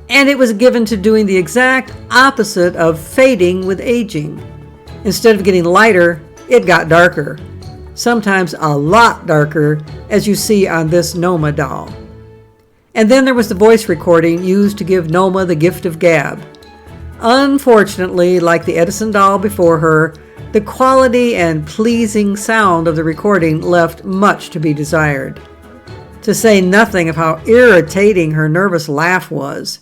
And it was given to doing the exact opposite of fading with aging. Instead of getting lighter, it got darker. Sometimes a lot darker, as you see on this Noma doll. And then there was the voice recording used to give Noma the gift of gab. Unfortunately, like the Edison doll before her, the quality and pleasing sound of the recording left much to be desired. To say nothing of how irritating her nervous laugh was.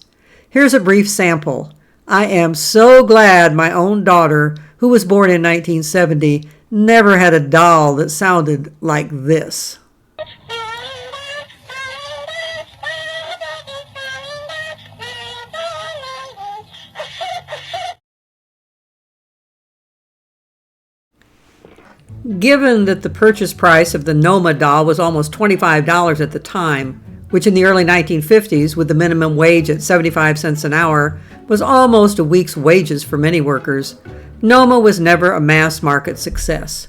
Here's a brief sample. I am so glad my own daughter, who was born in 1970, never had a doll that sounded like this. Given that the purchase price of the Noma doll was almost $25 at the time, which in the early 1950s, with the minimum wage at 75 cents an hour, was almost a week's wages for many workers, Noma was never a mass market success.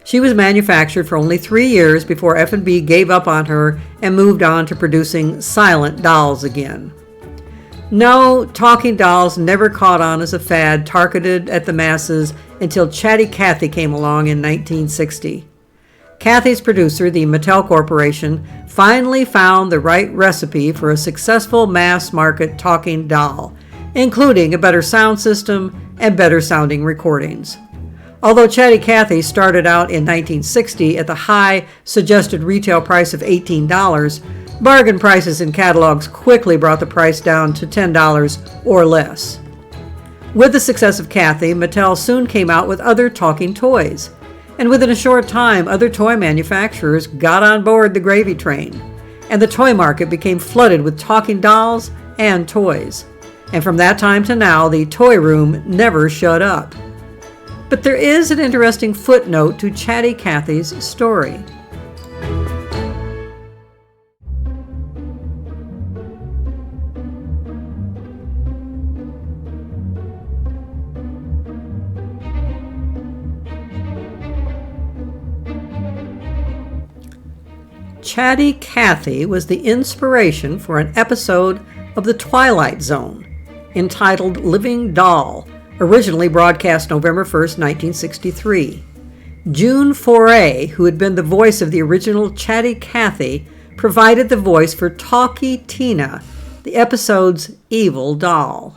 She was manufactured for only 3 years before F&B gave up on her and moved on to producing silent dolls again. No, talking dolls never caught on as a fad targeted at the masses until Chatty Cathy came along in 1960. Cathy's producer, the Mattel Corporation, finally found the right recipe for a successful mass-market talking doll, including a better sound system and better sounding recordings. Although Chatty Cathy started out in 1960 at the high suggested retail price of $18, bargain prices in catalogs quickly brought the price down to $10 or less. With the success of Cathy, Mattel soon came out with other talking toys. And within a short time, other toy manufacturers got on board the gravy train, and the toy market became flooded with talking dolls and toys. And from that time to now, the toy room never shut up. But there is an interesting footnote to Chatty Cathy's story. Chatty Cathy was the inspiration for an episode of The Twilight Zone entitled Living Doll, originally broadcast November 1st, 1963. June Foray, who had been the voice of the original Chatty Cathy, provided the voice for Talkie Tina, the episode's evil doll.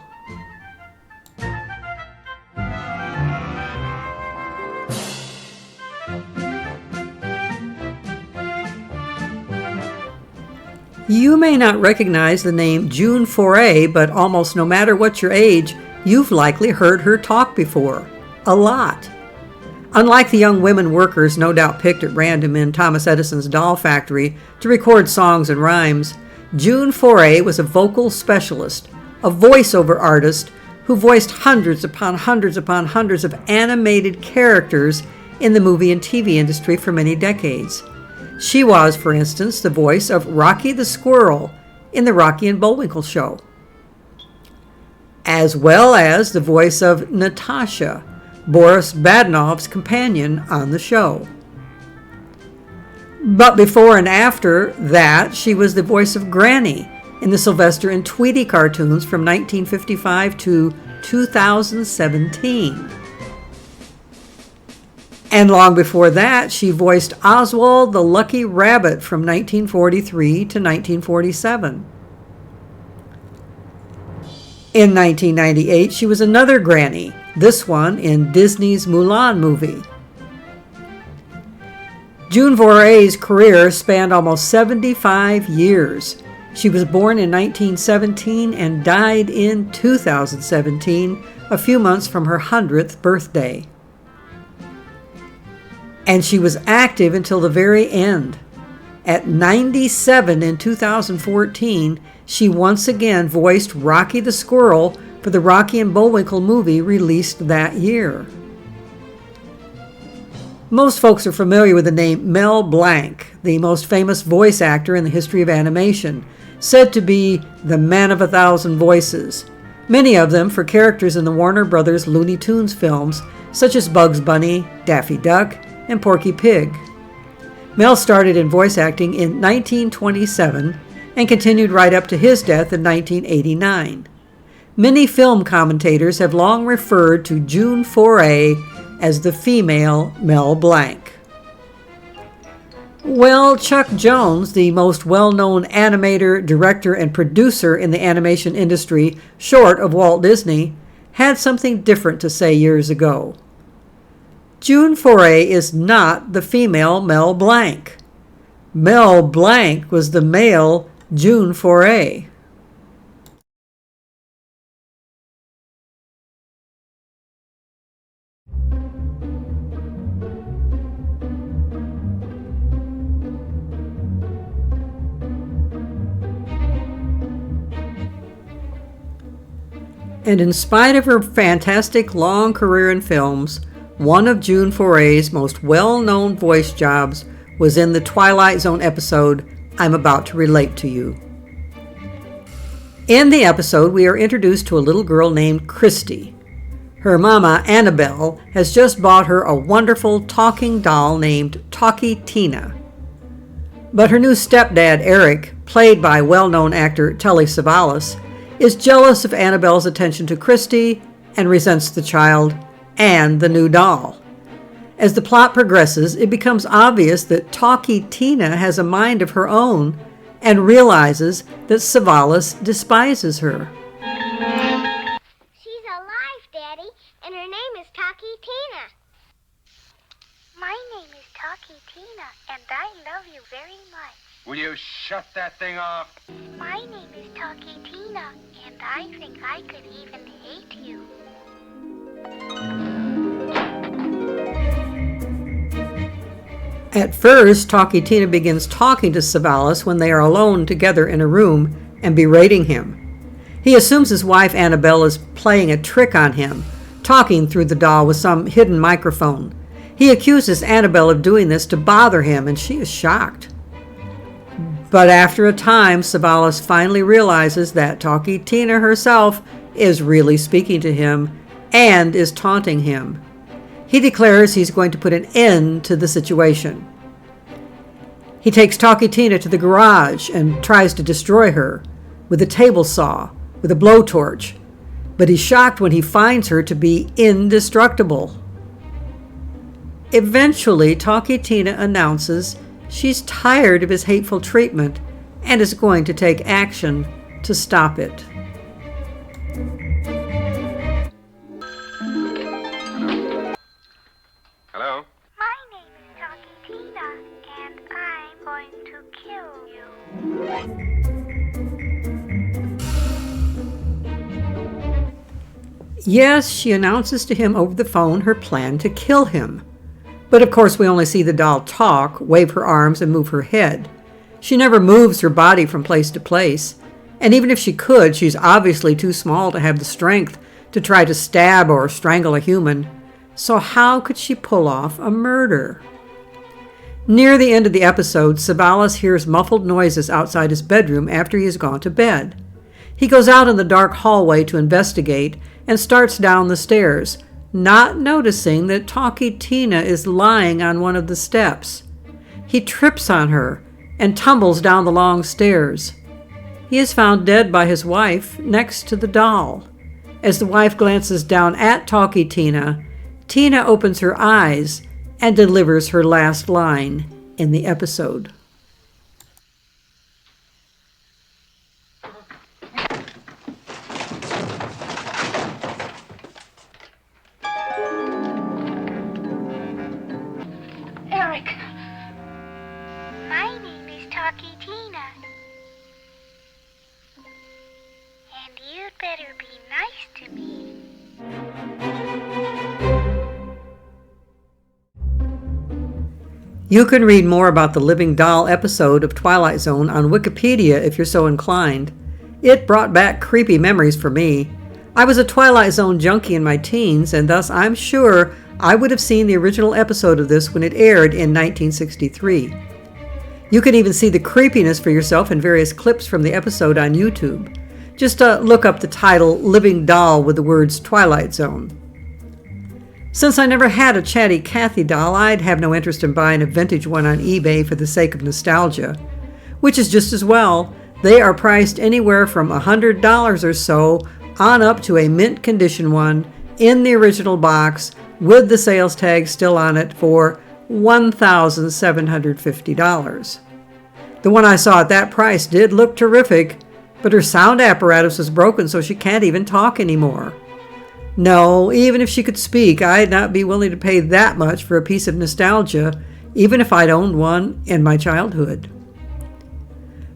You may not recognize the name June Foray, but almost no matter what your age, you've likely heard her talk before. A lot. Unlike the young women workers no doubt picked at random in Thomas Edison's doll factory to record songs and rhymes, June Foray was a vocal specialist, a voiceover artist who voiced hundreds upon hundreds upon hundreds of animated characters in the movie and TV industry for many decades. She was, for instance, the voice of Rocky the Squirrel in the Rocky and Bullwinkle Show, as well as the voice of Natasha, Boris Badenov's companion on the show. But before and after that, she was the voice of Granny in the Sylvester and Tweety cartoons from 1955 to 2017. And long before that, she voiced Oswald the Lucky Rabbit from 1943 to 1947. In 1998, she was another Granny, this one in Disney's Mulan movie. June Foray's career spanned almost 75 years. She was born in 1917 and died in 2017, a few months from her 100th birthday. And she was active until the very end. At 97 in 2014, she once again voiced Rocky the Squirrel for the Rocky and Bullwinkle movie released that year. Most folks are familiar with the name Mel Blanc, the most famous voice actor in the history of animation, said to be the man of 1,000 voices, many of them for characters in the Warner Brothers Looney Tunes films, such as Bugs Bunny, Daffy Duck, and Porky Pig. Mel started in voice acting in 1927 and continued right up to his death in 1989. Many film commentators have long referred to June Foray as the female Mel Blanc. Well, Chuck Jones, the most well-known animator, director, and producer in the animation industry, short of Walt Disney, had something different to say years ago. June Foray is not the female Mel Blanc. Mel Blanc was the male June Foray. And in spite of her fantastic long career in films, one of June Foray's most well-known voice jobs was in the Twilight Zone episode, I'm About to Relate to You. In the episode, we are introduced to a little girl named Christy. Her mama, Annabelle, has just bought her a wonderful talking doll named Talkie Tina. But her new stepdad, Eric, played by well-known actor Telly Savalas, is jealous of Annabelle's attention to Christy and resents the child and the new doll. As the plot progresses, it becomes obvious that Talkie Tina has a mind of her own and realizes that Savalas despises her. She's alive, Daddy, and her name is Talkie Tina. My name is Talkie Tina, and I love you very much. Will you shut that thing off? My name is Talkie Tina, and I think I could even hate you. At first, Talkie Tina begins talking to Savalas when they are alone together in a room and berating him. He assumes his wife Annabelle is playing a trick on him, talking through the doll with some hidden microphone. He accuses Annabelle of doing this to bother him, and she is shocked. But after a time, Savalas finally realizes that Talkie Tina herself is really speaking to him and is taunting him. He declares he's going to put an end to the situation. He takes Talkie Tina to the garage and tries to destroy her with a table saw, with a blowtorch, but he's shocked when he finds her to be indestructible. Eventually, Talkie Tina announces she's tired of his hateful treatment and is going to take action to stop it. Hello? My name is Talkie Tina, and I'm going to kill you. Yes, she announces to him over the phone her plan to kill him. But of course we only see the doll talk, wave her arms, and move her head. She never moves her body from place to place. And even if she could, she's obviously too small to have the strength to try to stab or strangle a human. So how could she pull off a murder? Near the end of the episode, Savalas hears muffled noises outside his bedroom after he has gone to bed. He goes out in the dark hallway to investigate and starts down the stairs, not noticing that Talkie Tina is lying on one of the steps. He trips on her and tumbles down the long stairs. He is found dead by his wife next to the doll. As the wife glances down at Talkie Tina, Tina opens her eyes and delivers her last line in the episode. Eric. My name is Talkie Tina. And you'd better be nice to me. You can read more about the Living Doll episode of Twilight Zone on Wikipedia if you're so inclined. It brought back creepy memories for me. I was a Twilight Zone junkie in my teens, and thus I'm sure I would have seen the original episode of this when it aired in 1963. You can even see the creepiness for yourself in various clips from the episode on YouTube. Just look up the title Living Doll with the words Twilight Zone. Since I never had a Chatty Cathy doll, I'd have no interest in buying a vintage one on eBay for the sake of nostalgia, which is just as well. They are priced anywhere from $100 or so on up to a mint condition one in the original box with the sales tag still on it for $1,750. The one I saw at that price did look terrific, but her sound apparatus was broken so she can't even talk anymore. No, even if she could speak, I'd not be willing to pay that much for a piece of nostalgia, even if I'd owned one in my childhood.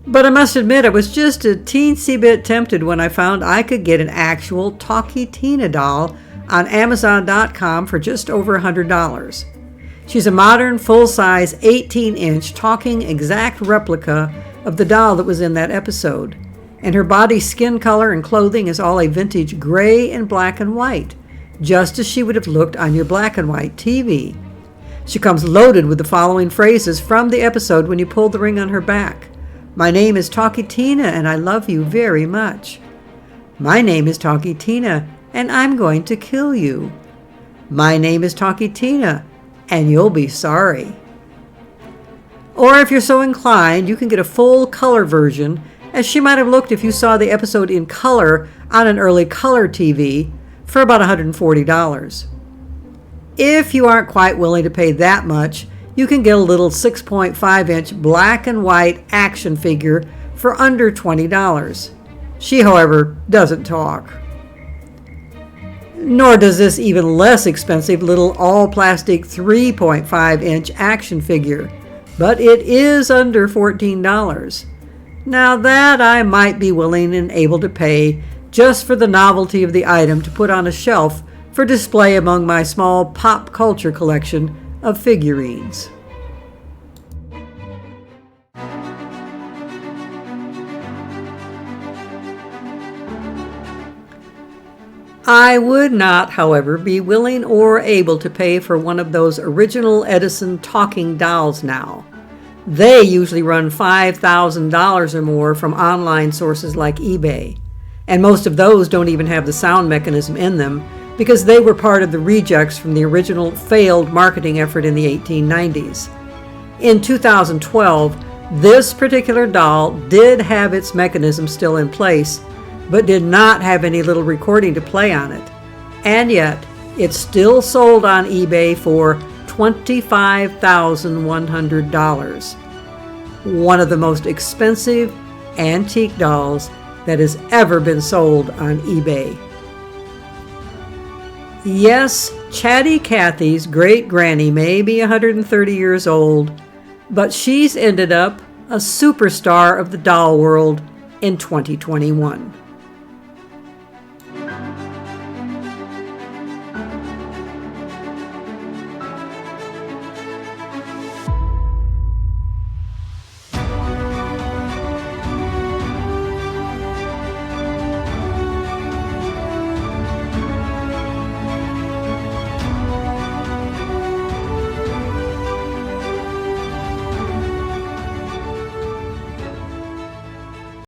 But I must admit I was just a teensy bit tempted when I found I could get an actual Talkie Tina doll on Amazon.com for just over $100. She's a modern, full-size, 18-inch talking exact replica of the doll that was in that episode. And her body, skin color, and clothing is all a vintage gray and black and white, just as she would have looked on your black and white TV. She comes loaded with the following phrases from the episode when you pull the ring on her back. My name is Talkie Tina, and I love you very much. My name is Talkie Tina, and I'm going to kill you. My name is Talkie Tina, and you'll be sorry. Or if you're so inclined, you can get a full color version, as she might have looked if you saw the episode in color on an early color TV, for about $140. If you aren't quite willing to pay that much, you can get a little 6.5-inch black and white action figure for under $20. She, however, doesn't talk. Nor does this even less expensive little all-plastic 3.5-inch action figure, but it is under $14. Now that I might be willing and able to pay just for the novelty of the item to put on a shelf for display among my small pop culture collection of figurines. I would not, however, be willing or able to pay for one of those original Edison talking dolls now. They usually run $5,000 or more from online sources like eBay, and most of those don't even have the sound mechanism in them because they were part of the rejects from the original failed marketing effort in the 1890s. In 2012, this particular doll did have its mechanism still in place, but did not have any little recording to play on it, and yet it's still sold on eBay for $25,100. One of the most expensive antique dolls that has ever been sold on eBay. Yes, Chatty Cathy's great-granny may be 130 years old, but she's ended up a superstar of the doll world in 2021.